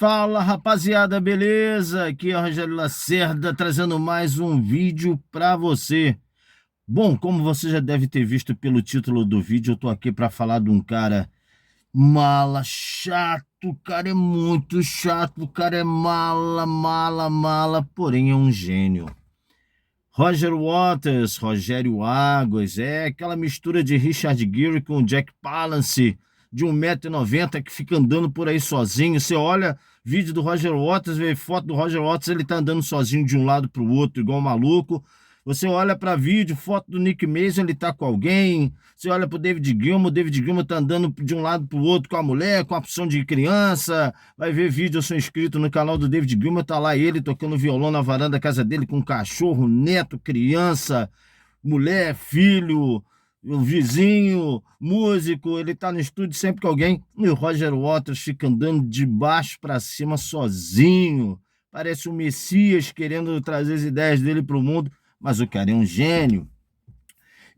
Fala rapaziada, beleza? Aqui é o Rogério Lacerda trazendo mais um vídeo para você. Bom, como você já deve ter visto pelo título do vídeo, eu tô aqui para falar de um cara mala, chato, o cara é muito chato, o cara é mala, mala, mala, porém é um gênio. Roger Waters, Rogério Águas, é aquela mistura de Richard Gere com Jack Palance, de 1,90 m que fica andando por aí sozinho. Você olha vídeo do Roger Waters, vê foto do Roger Waters, ele tá andando sozinho de um lado para o outro, igual um maluco. Você olha para vídeo, foto do Nick Mason, ele tá com alguém. Você olha pro David Gilmour, o David Gilmour tá andando de um lado pro outro com a mulher, com a opção de criança. Vai ver vídeo, eu sou inscrito no canal do David Gilmour, tá lá ele tocando violão na varanda da casa dele com cachorro, neto, criança, mulher, filho, o vizinho, músico, ele tá no estúdio sempre com alguém. E o Roger Waters fica andando de baixo para cima sozinho. Parece o Messias querendo trazer as ideias dele pro mundo, mas o cara é um gênio.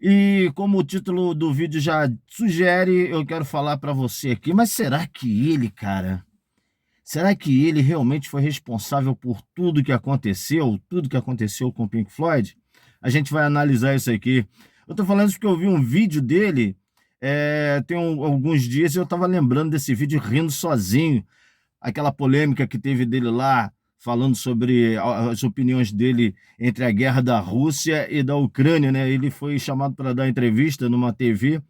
E como o título do vídeo já sugere, eu quero falar para você aqui, mas será que ele, cara, será que ele realmente foi responsável por tudo que aconteceu com o Pink Floyd? A gente vai analisar isso aqui. Eu tô falando isso porque eu vi um vídeo dele, alguns dias, e eu tava lembrando desse vídeo rindo sozinho, aquela polêmica que teve dele lá, falando sobre as opiniões dele entre a guerra da Rússia e da Ucrânia, né? Ele foi chamado para dar entrevista numa TV,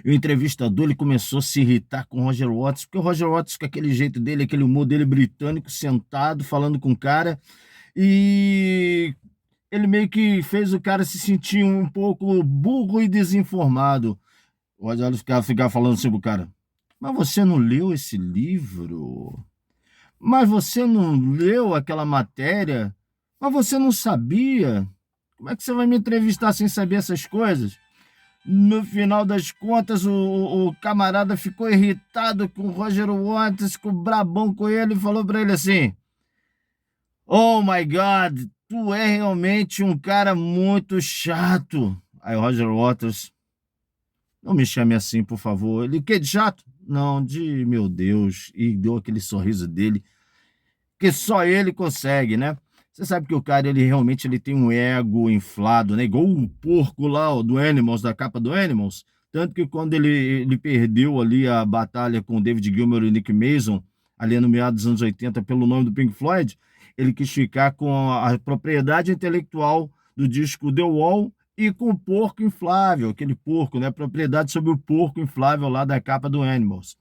e o entrevistador ele começou a se irritar com o Roger Waters, porque o Roger Waters, com aquele jeito dele, aquele humor dele britânico, sentado, falando com o cara, e ele meio que fez o cara se sentir um pouco burro e desinformado. O Roger Waters ficava falando assim pro cara: mas você não leu esse livro? Mas você não leu aquela matéria? Mas você não sabia? Como é que você vai me entrevistar sem saber essas coisas? No final das contas, o camarada ficou irritado com o Roger Waters, ficou brabão com ele e falou para ele assim: Oh my God, tu é realmente um cara muito chato. Aí o Roger Waters: não me chame assim, por favor. Ele: que de chato? Não, de meu Deus. E deu aquele sorriso dele que só ele consegue, né? Você sabe que o cara, ele realmente ele tem um ego inflado, né? Igual o porco lá, ó, do Animals, da capa do Animals. Tanto que quando ele perdeu ali a batalha com o David Gilmour e Nick Mason, ali no meados dos anos 80, pelo nome do Pink Floyd, ele quis ficar com a propriedade intelectual do disco The Wall e com o porco inflável, aquele porco, né? Propriedade sobre o porco inflável lá da capa do Animals.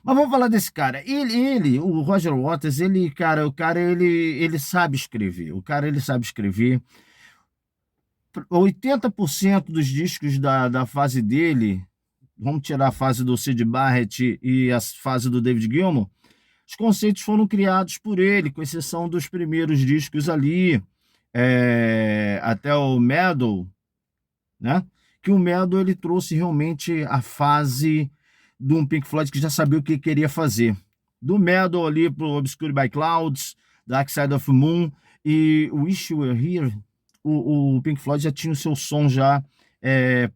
Mas vamos falar desse cara. O Roger Waters, ele sabe escrever. O cara, ele sabe escrever. 80% dos discos da fase dele, vamos tirar a fase do Syd Barrett e a fase do David Gilmour, os conceitos foram criados por ele, com exceção dos primeiros discos ali, até o Meadow, né? Que o Meadow ele trouxe realmente a fase de um Pink Floyd que já sabia o que queria fazer. Do Meadow ali pro Obscured by Clouds, Dark Side of the Moon e Wish You Were Here, o Pink Floyd já tinha o seu som já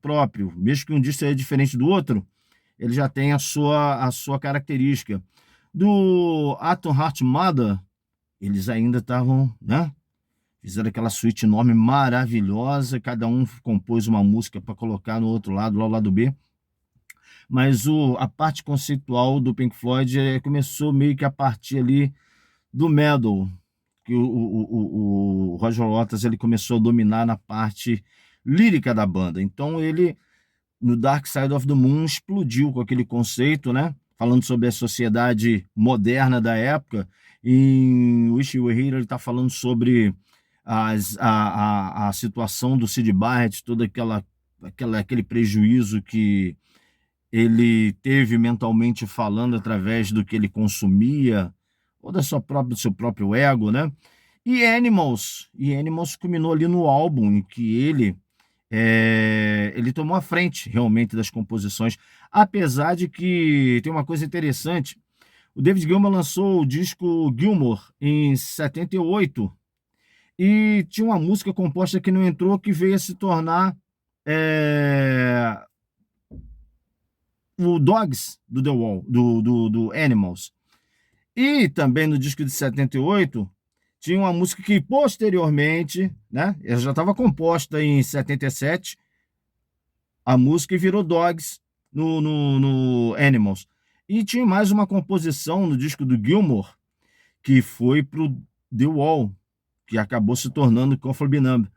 próprio. Mesmo que um disco seja diferente do outro, ele já tem a sua característica. Do Atom Heart Mother, eles ainda estavam, né? Fizeram aquela suíte enorme, maravilhosa, cada um compôs uma música para colocar no outro lado, lá o lado B. Mas a parte conceitual do Pink Floyd começou meio que a partir ali do Meadow, que o Roger Waters ele começou a dominar na parte lírica da banda. Então ele, no Dark Side of the Moon, explodiu com aquele conceito, né? Falando sobre a sociedade moderna da época. Em Wish You Were Here ele está falando sobre a situação do Syd Barrett, todo aquele prejuízo que ele teve mentalmente falando através do que ele consumia, ou do seu próprio ego, né? E Animals culminou ali no álbum em que ele tomou a frente realmente das composições, apesar de que tem uma coisa interessante. O David Gilmour lançou o disco Gilmour em 78 e tinha uma música composta que não entrou, que veio a se tornar o Dogs do The Wall, do Animals. E também no disco de 78, tinha uma música que posteriormente, né, ela já estava composta em 77, a música e virou Dogs no Animals. E tinha mais uma composição no disco do Gilmour, que foi pro The Wall, que acabou se tornando Comfortably Numb.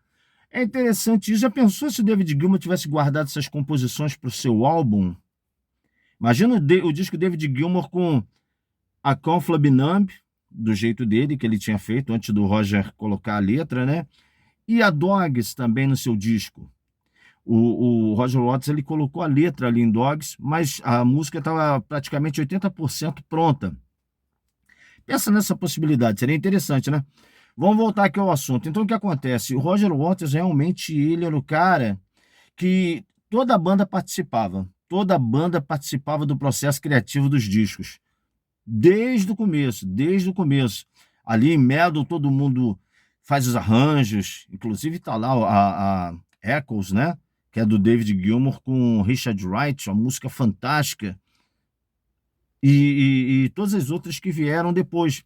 É interessante isso. Já pensou se o David Gilmour tivesse guardado essas composições para o seu álbum? Imagina o disco David Gilmour com a Comfortably Numb, do jeito dele, que ele tinha feito antes do Roger colocar a letra, né? E a Dogs também no seu disco. O Roger Waters ele colocou a letra ali em Dogs, mas a música estava praticamente 80% pronta. Pensa nessa possibilidade, seria interessante, né? Vamos voltar aqui ao assunto. Então, o que acontece? O Roger Waters, realmente, ele era o cara que toda a banda participava do processo criativo dos discos, desde o começo. Ali em Metal, todo mundo faz os arranjos, inclusive tá lá a Echoes, né? Que é do David Gilmour com Richard Wright, uma música fantástica, e todas as outras que vieram depois.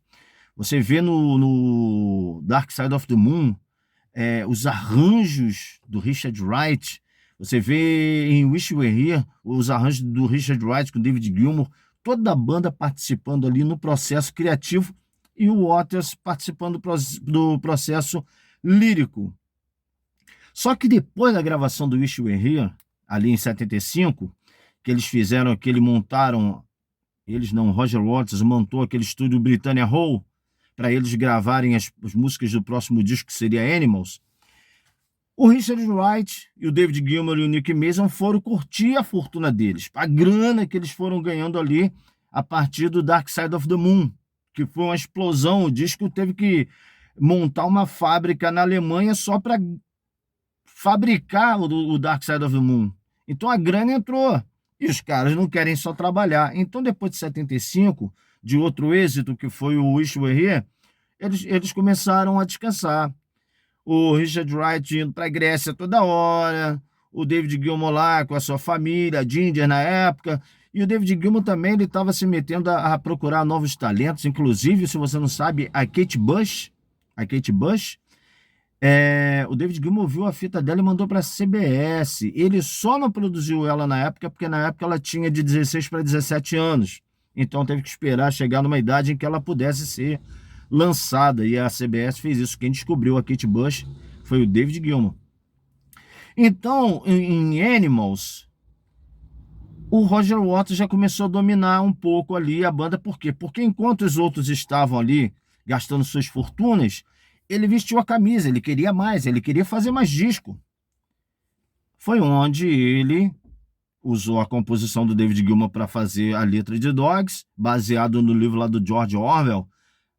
Você vê no Dark Side of the Moon, os arranjos do Richard Wright. Você vê em Wish You Were Here os arranjos do Richard Wright com David Gilmour, toda a banda participando ali no processo criativo e o Waters participando do processo lírico. Só que depois da gravação do Wish You Were Here, ali em 75, que eles fizeram, que eles montaram, eles não, Roger Waters montou aquele estúdio Britannia Hall para eles gravarem as músicas do próximo disco, que seria Animals. O Richard Wright e o David Gilmour e o Nick Mason foram curtir a fortuna deles, a grana que eles foram ganhando ali a partir do Dark Side of the Moon, que foi uma explosão. O disco teve que montar uma fábrica na Alemanha só para fabricar o Dark Side of the Moon. Então a grana entrou e os caras não querem só trabalhar. Então, depois de 75, de outro êxito que foi o Wish You Were Here, eles começaram a descansar. O Richard Wright indo para a Grécia toda hora, o David Gilmour lá com a sua família, a Ginger na época, e o David Gilmour também ele estava se metendo a procurar novos talentos, inclusive, se você não sabe, a Kate Bush, o David Gilmour viu a fita dela e mandou para a CBS. Ele só não produziu ela na época, porque na época ela tinha de 16 para 17 anos. Então teve que esperar chegar numa idade em que ela pudesse ser lançada. E a CBS fez isso. Quem descobriu a Kate Bush foi o David Gilmour. Então, em Animals, o Roger Waters já começou a dominar um pouco ali a banda. Por quê? Porque enquanto os outros estavam ali gastando suas fortunas, ele vestiu a camisa, ele queria mais, ele queria fazer mais disco. Foi onde ele usou a composição do David Gilmour para fazer a letra de Dogs, baseado no livro lá do George Orwell,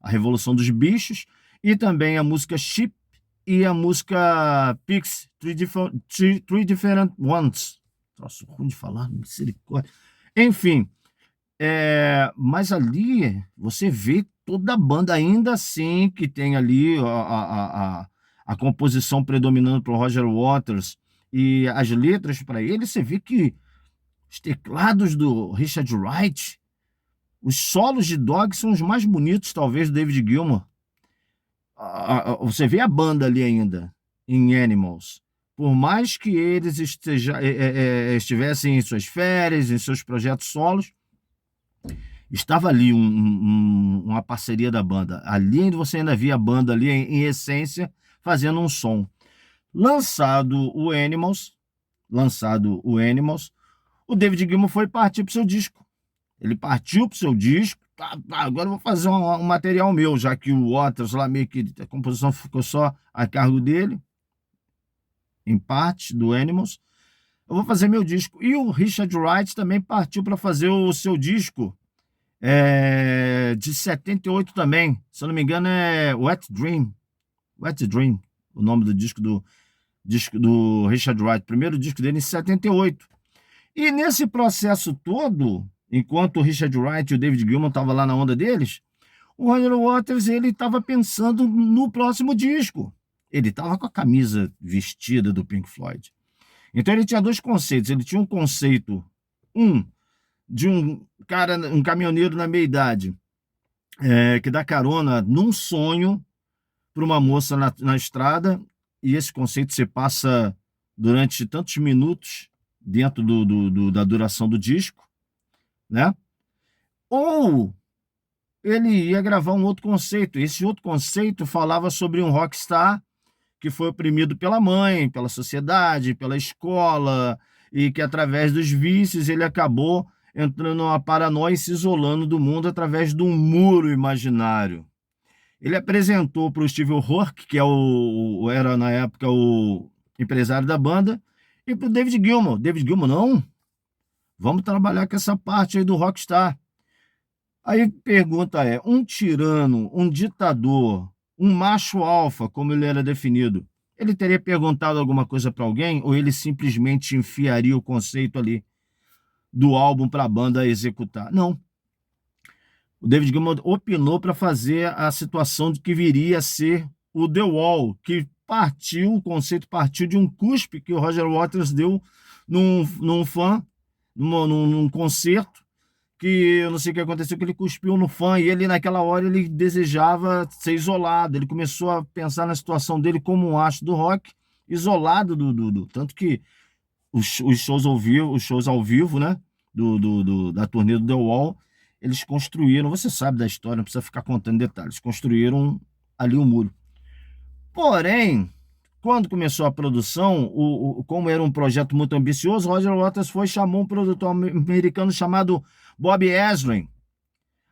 A Revolução dos Bichos, e também a música Sheep e a música Pigs, Three Different Ones. Troço ruim de falar, misericórdia. Enfim, mas ali você vê toda a banda, ainda assim, que tem ali a composição predominando para o Roger Waters e as letras para ele. Você vê que os teclados do Richard Wright, os solos de Dog são os mais bonitos, talvez, do David Gilmour. Você vê a banda ali ainda, em Animals. Por mais que eles estivessem em suas férias, em seus projetos solos, estava ali uma parceria da banda. Ali você ainda via a banda ali, em essência, fazendo um som. Lançado o Animals, o David Gilmour foi partir para o seu disco. Ele partiu para o seu disco. Agora eu vou fazer um material meu, já que o Waters lá meio que a composição ficou só a cargo dele, em parte do Animals. Eu vou fazer meu disco. E o Richard Wright também partiu para fazer o seu disco de 78 também. Se eu não me engano, é Wet Dream, o nome do disco do Richard Wright, primeiro disco dele em 78. E nesse processo todo, enquanto o Richard Wright e o David Gilmour estavam lá na onda deles, o Roger Waters ele estava pensando no próximo disco. Ele estava com a camisa vestida do Pink Floyd. Então ele tinha dois conceitos. Ele tinha um conceito, de um cara, um caminhoneiro na meia-idade, que dá carona num sonho para uma moça na estrada, e esse conceito se passa durante tantos minutos dentro da duração do disco, né? Ou ele ia gravar um outro conceito. Esse outro conceito falava sobre um rockstar que foi oprimido pela mãe, pela sociedade, pela escola, e que através dos vícios ele acabou entrando numa paranoia e se isolando do mundo através de um muro imaginário. Ele apresentou para o Steve Rourke, que era na época o empresário da banda, e para o David Gilmour. David Gilmour, não, vamos trabalhar com essa parte aí do rockstar. Aí pergunta um tirano, um ditador, um macho alfa, como ele era definido, ele teria perguntado alguma coisa para alguém ou ele simplesmente enfiaria o conceito ali do álbum para a banda executar? Não. O David Gilmour opinou para fazer a situação de que viria a ser o The Wall, que o conceito partiu de um cuspe que o Roger Waters deu num fã, num concerto, que eu não sei o que aconteceu, que ele cuspiu no fã e ele naquela hora ele desejava ser isolado, ele começou a pensar na situação dele como um astro do rock, isolado tanto que os shows ao vivo, né, da turnê do The Wall, eles construíram, você sabe da história, não precisa ficar contando detalhes, construíram ali um muro. Porém, quando começou a produção, como era um projeto muito ambicioso, Roger Waters chamou um produtor americano chamado Bob Ezrin.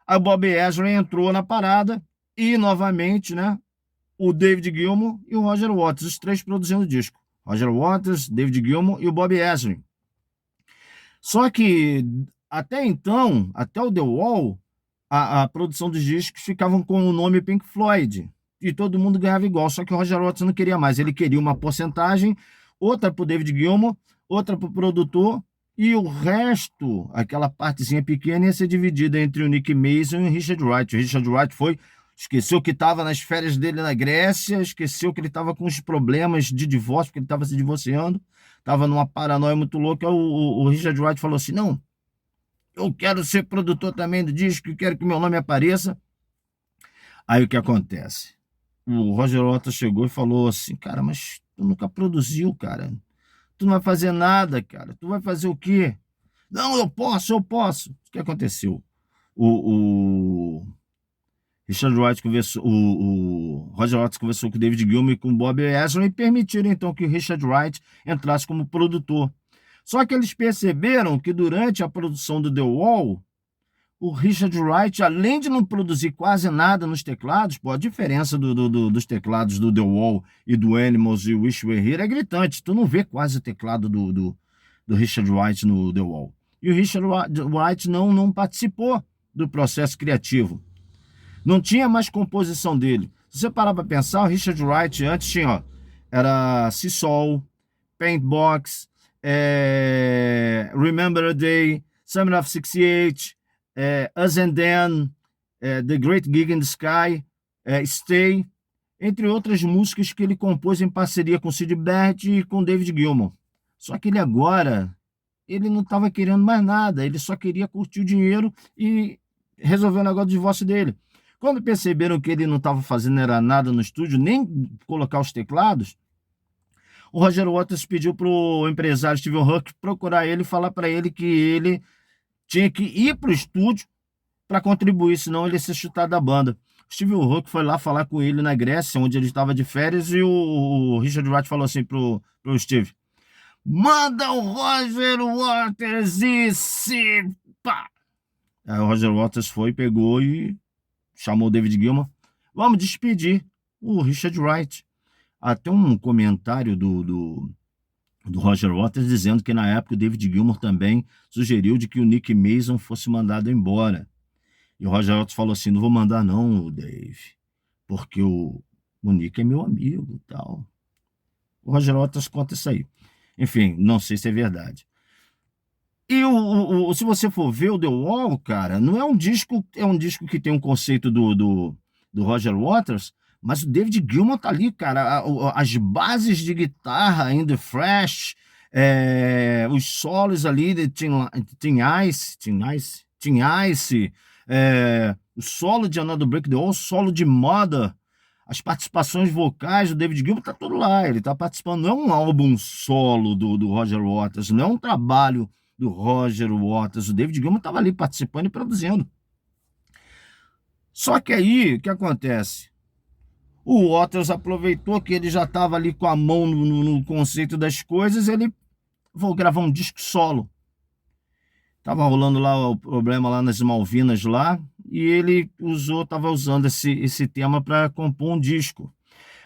A Bob Ezrin entrou na parada e, novamente, né, o David Gilmour e o Roger Waters, os três produzindo o disco. Roger Waters, David Gilmour e o Bob Ezrin. Só que, até então, até o The Wall, a produção dos discos ficavam com o nome Pink Floyd. E todo mundo ganhava igual, só que o Roger Waters não queria mais. Ele queria uma porcentagem, outra para o David Gilmour, outra para o produtor, e o resto, aquela partezinha pequena, ia ser dividida entre o Nick Mason e o Richard Wright. O Richard Wright esqueceu que estava nas férias dele na Grécia, esqueceu que ele estava com os problemas de divórcio, porque ele estava se divorciando, estava numa paranoia muito louca. O Richard Wright falou assim, não, eu quero ser produtor também do disco, quero que meu nome apareça. Aí o que acontece? O Roger Waters chegou e falou assim, cara, mas tu nunca produziu, cara. Tu não vai fazer nada, cara. Tu vai fazer o quê? Não, eu posso. O que aconteceu? O Richard Wright conversou, o Roger Waters conversou com o David Gilmour e com o Bob Ezrin e permitiram então que o Richard Wright entrasse como produtor. Só que eles perceberam que durante a produção do The Wall, o Richard Wright, além de não produzir quase nada nos teclados, a diferença dos teclados do The Wall e do Animals e Wish You Were Here é gritante. Tu não vê quase o teclado do Richard Wright no The Wall. E o Richard Wright não participou do processo criativo. Não tinha mais composição dele. Se você parar para pensar, o Richard Wright antes tinha, era Sea Soul, Paintbox, Remember a Day, Summer of 68, Us and Then, The Great Gig in the Sky, Stay, entre outras músicas que ele compôs em parceria com Syd Barrett e com David Gilmour. Só que ele agora, ele não estava querendo mais nada, ele só queria curtir o dinheiro e resolver o negócio do divórcio dele. Quando perceberam que ele não estava fazendo era nada no estúdio, nem colocar os teclados, o Roger Waters pediu para o empresário Steve Rourke procurar ele e falar para ele que ele tinha que ir para o estúdio para contribuir, senão ele ia ser chutado da banda. O Steve Rourke foi lá falar com ele na Grécia, onde ele estava de férias, e o Richard Wright falou assim pro Steve, manda o Roger Waters e se pá. Aí o Roger Waters foi, pegou e chamou o David Gilmour. Vamos despedir o Richard Wright. Até um comentário do Roger Waters dizendo que na época o David Gilmour também sugeriu de que o Nick Mason fosse mandado embora. E o Roger Waters falou assim, não vou mandar não, Dave, porque o Nick é meu amigo e tal. O Roger Waters conta isso aí. Enfim, não sei se é verdade. E se você for ver o The Wall, cara, não é um disco que tem um conceito do Roger Waters, mas o David Gilmour tá ali, cara, as bases de guitarra in the Fresh, os solos ali de Tin Ice, o solo de Another Break the Wall, o solo de Mother, as participações vocais do David Gilmour, tá tudo lá. Ele tá participando. Não é um álbum solo do Roger Waters, não é um trabalho do Roger Waters. O David Gilmour estava ali participando e produzindo. Só que aí, o que acontece? O Waters aproveitou que ele já estava ali com a mão no conceito das coisas, ele vou gravar um disco solo. Tava rolando lá o problema lá nas Malvinas lá, e ele estava usando esse tema para compor um disco.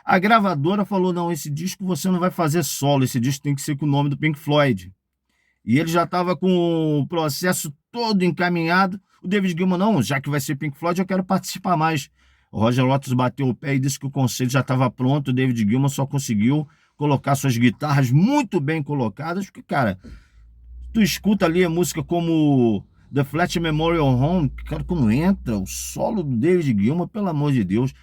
A gravadora falou: não, esse disco você não vai fazer solo, esse disco tem que ser com o nome do Pink Floyd. E ele já estava com o processo todo encaminhado. O David Gilmour: não, já que vai ser Pink Floyd, eu quero participar mais. O Roger Waters bateu o pé e disse que o conceito já estava pronto. O David Gilmour só conseguiu colocar suas guitarras muito bem colocadas, porque, cara, tu escuta ali a música como The Flat Memorial Home, cara, quando entra o solo do David Gilmour, pelo amor de Deus.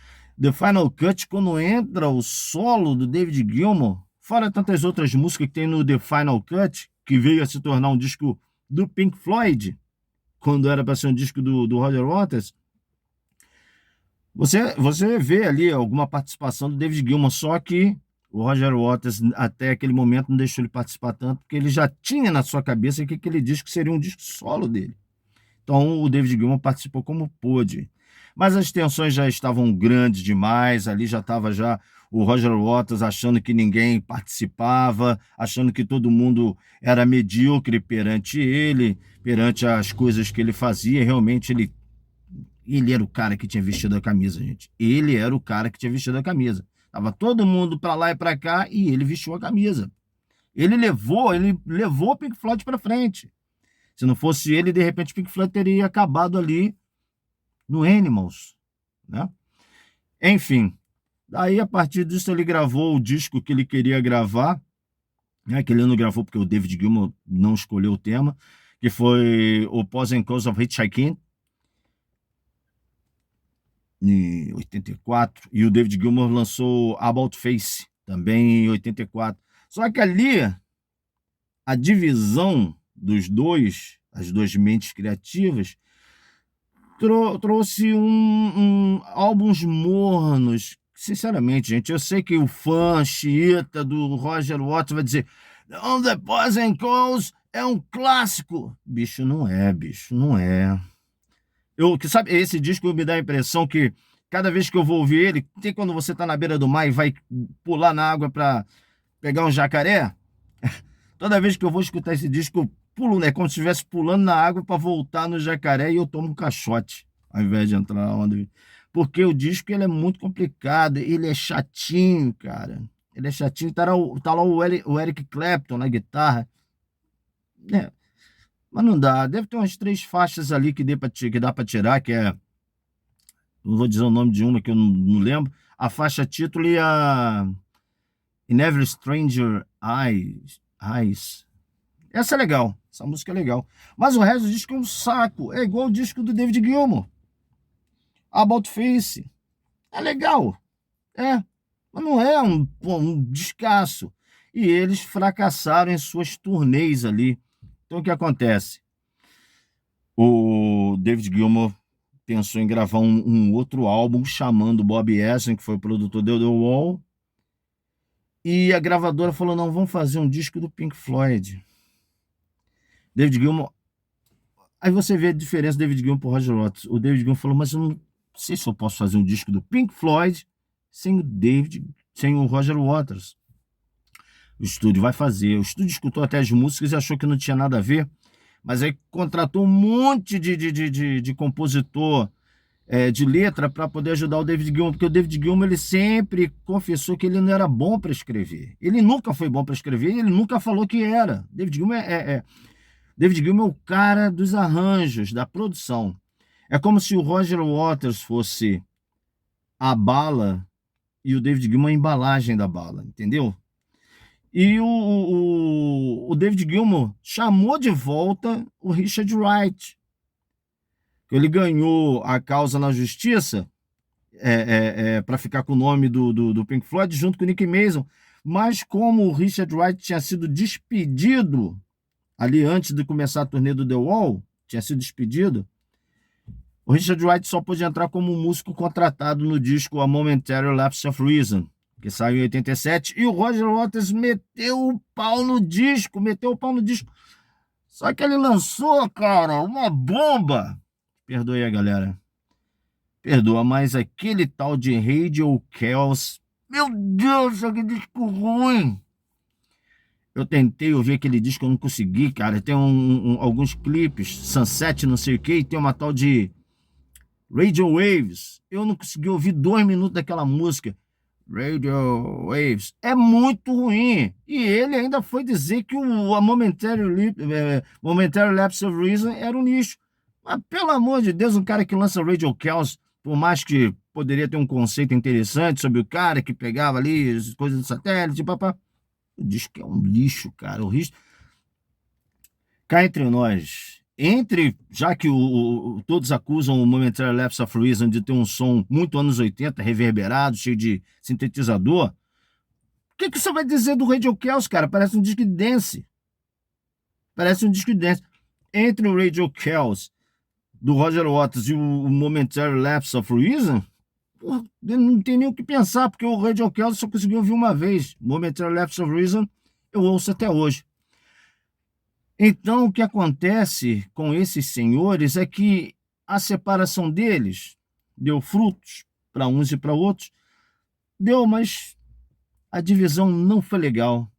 The Final Cut, quando entra o solo do David Gilmour, fora tantas outras músicas que tem no The Final Cut, que veio a se tornar um disco do Pink Floyd, quando era para ser um disco do Roger Waters, você vê ali alguma participação do David Gilmour, só que o Roger Waters, até aquele momento, não deixou ele participar tanto, porque ele já tinha na sua cabeça que aquele disco seria um disco solo dele. Então, o David Gilmour participou como pôde. Mas as tensões já estavam grandes demais, ali já estava o Roger Waters achando que ninguém participava, achando que todo mundo era medíocre perante ele, perante as coisas que ele fazia. Realmente, ele era o cara que tinha vestido a camisa, gente. Ele era o cara que tinha vestido a camisa. Tava todo mundo para lá e para cá e ele vestiu a camisa. Ele levou o Pink Floyd para frente. Se não fosse ele, de repente, o Pink Floyd teria acabado ali no Animals, né? Enfim, daí a partir disso ele gravou o disco que ele queria gravar, né? Que ele não gravou porque o David Gilmour não escolheu o tema, que foi o Pros and Cons of Hitchhiking, em 84, e o David Gilmour lançou About Face, também em 84. Só que ali, a divisão dos dois, as duas mentes criativas, trouxe álbuns mornos. Sinceramente, gente, eu sei que o fã xiita do Roger Waters vai dizer: On the Pros and Cons é um clássico. Bicho, não é, bicho, não é. Sabe, esse disco me dá a impressão que cada vez que eu vou ouvir ele, tem quando você tá na beira do mar e vai pular na água para pegar um jacaré? Toda vez que eu vou escutar esse disco, eu pulo, né? Como se estivesse pulando na água para voltar no jacaré e eu tomo um caixote, ao invés de entrar na onda. Porque o disco ele é muito complicado, ele é chatinho, cara. Ele é chatinho, tá lá o Eric Clapton na guitarra. É, mas não dá, deve ter umas 3 faixas ali que dá para tirar, que é... Não vou dizer o nome de uma que eu não lembro. A faixa título e a In Every Stranger Eyes. Essa é legal, essa música é legal. Mas o resto do disco é um saco. É igual o disco do David Gilmour, About Face. É legal, mas não é um descasso. E eles fracassaram em suas turnês ali. Então o que acontece? O David Gilmour pensou em gravar um outro álbum chamando Bob Ezrin, que foi o produtor do The Wall, e a gravadora falou: não, vamos fazer um disco do Pink Floyd. David Gilmour... Aí você vê a diferença do David Gilmour para o Roger Waters. O David Gilmour falou: mas eu não sei se eu posso fazer um disco do Pink Floyd sem o Roger Waters. O estúdio vai fazer. O estúdio escutou até as músicas e achou que não tinha nada a ver, mas aí contratou um monte de compositor de letra para poder ajudar o David Gilmour, porque o David Gilmour ele sempre confessou que ele não era bom para escrever. Ele nunca foi bom para escrever, ele nunca falou que era. David Gilmour David Gilmour é o cara dos arranjos, da produção. É como se o Roger Waters fosse a bala e o David Gilmour a embalagem da bala, entendeu? E o David Gilmour chamou de volta o Richard Wright. Ele ganhou a causa na justiça para ficar com o nome do Pink Floyd junto com o Nick Mason. Mas como o Richard Wright tinha sido despedido ali antes de começar a turnê do The Wall, tinha sido despedido, O Richard Wright só pôde entrar como músico contratado no disco A Momentary Lapse of Reason, que saiu em 87, e o Roger Waters meteu o pau no disco, Só que ele lançou, cara, uma bomba. Perdoe a galera. Perdoa, mas aquele tal de Radio Chaos, meu Deus, que disco ruim. Eu tentei ouvir aquele disco, eu não consegui, cara. Tem alguns clipes, Sunset, não sei o que, e tem uma tal de Radio Waves. Eu não consegui ouvir 2 minutos daquela música. Radio Waves. É muito ruim. E ele ainda foi dizer que a Momentary Lapse of Reason era um lixo. Mas, pelo amor de Deus, um cara que lança Radio Chaos, por mais que poderia ter um conceito interessante sobre o cara que pegava ali as coisas do satélite, papá. O disco é um lixo, cara. O risco. Cá entre nós, já que todos acusam o Momentary Lapse of Reason de ter um som muito anos 80, reverberado, cheio de sintetizador, o que você vai dizer do Radio Chaos, cara? Parece um disco de dance. Entre o Radio Chaos do Roger Waters e o Momentary Lapse of Reason, porra, não tem nem o que pensar, porque o Radio Chaos só conseguiu ouvir uma vez. Momentary Lapse of Reason eu ouço até hoje. Então, o que acontece com esses senhores é que a separação deles deu frutos para uns e para outros, mas a divisão não foi legal.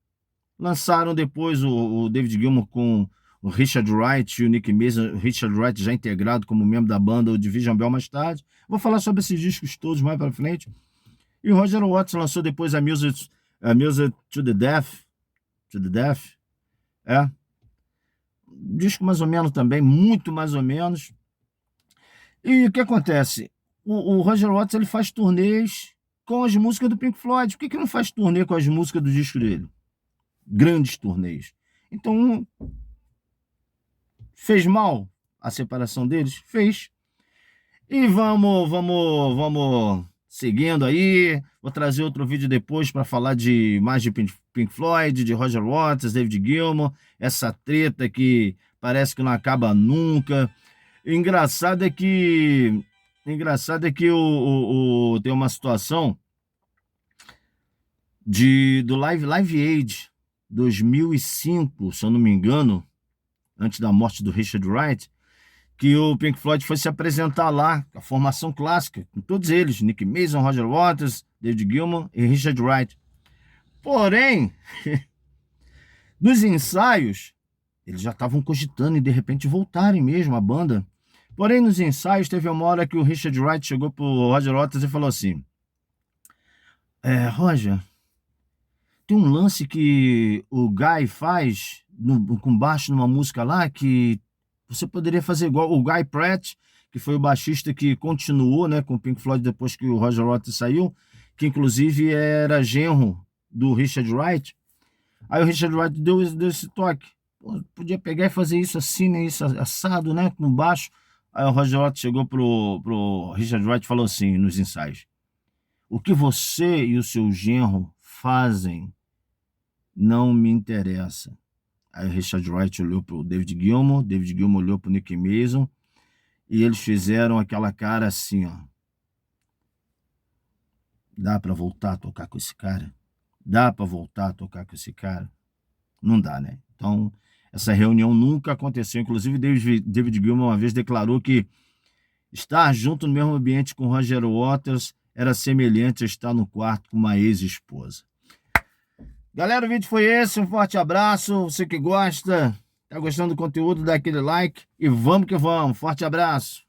Lançaram depois o David Gilmour com o Richard Wright e o Nick Mason, o Richard Wright já integrado como membro da banda, o Division Bell mais tarde. Vou falar sobre esses discos todos mais para frente. E o Roger Waters lançou depois a Music to the Death. Disco mais ou menos também, muito mais ou menos. E o que acontece? O Roger Waters ele faz turnês com as músicas do Pink Floyd. Por que não faz turnê com as músicas do disco dele? Grandes turnês. Então, fez mal a separação deles? Fez. E vamos seguindo aí. Vou trazer outro vídeo depois para falar mais de Pink Floyd, de Roger Waters, David Gilmour, essa treta que parece que não acaba nunca. Engraçado é que tem uma situação do Live Aid 2005, se eu não me engano, antes da morte do Richard Wright, que o Pink Floyd foi se apresentar lá, a formação clássica, com todos eles, Nick Mason, Roger Waters, David Gilmour e Richard Wright. Porém, nos ensaios, eles já estavam cogitando em de repente voltarem mesmo a banda. Porém, nos ensaios, teve uma hora que o Richard Wright chegou pro Roger Waters e falou assim: Roger, tem um lance que o Guy faz com baixo numa música lá que você poderia fazer igual o Guy Pratt, que foi o baixista que continuou, né, com o Pink Floyd depois que o Roger Waters saiu, que inclusive era genro do Richard Wright. Aí o Richard Wright deu esse toque. Pô, podia pegar e fazer isso assim, né, isso assado, né, com baixo. Aí o Roger Waters chegou pro Richard Wright e falou assim nos ensaios: o que você e o seu genro fazem não me interessa. Aí o Richard Wright olhou pro David Gilmour olhou pro Nick Mason, e eles fizeram aquela cara assim, ó. Dá para voltar a tocar com esse cara? Não dá, né? Então, essa reunião nunca aconteceu. Inclusive, David Gilmour uma vez declarou que estar junto no mesmo ambiente com Roger Waters era semelhante a estar no quarto com uma ex-esposa. Galera, o vídeo foi esse. Um forte abraço. Você que gosta, tá gostando do conteúdo, dá aquele like. E vamos que vamos. Forte abraço.